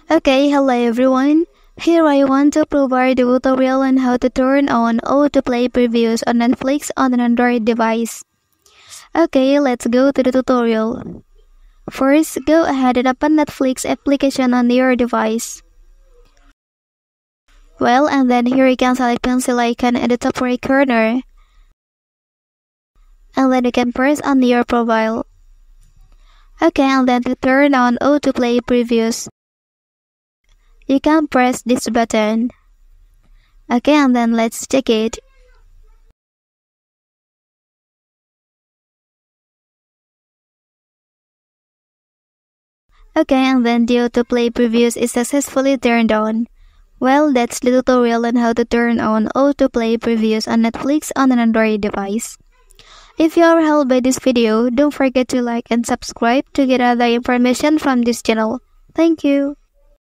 Okay, hello everyone. Here I want to provide a tutorial on how to turn on autoplay previews on Netflix on an Android device. Okay, let's go to the tutorial. First, go ahead and open Netflix application on your device. And then here you can select pencil icon at the top right corner. And then you can press on your profile. Okay, and then to turn on autoplay previews, you can press this button. Okay, and then let's check it. Okay, and then the autoplay previews is successfully turned on. Well, that's the tutorial on how to turn on autoplay previews on Netflix on an Android device. If you are helped by this video, don't forget to like and subscribe to get other information from this channel. Thank you.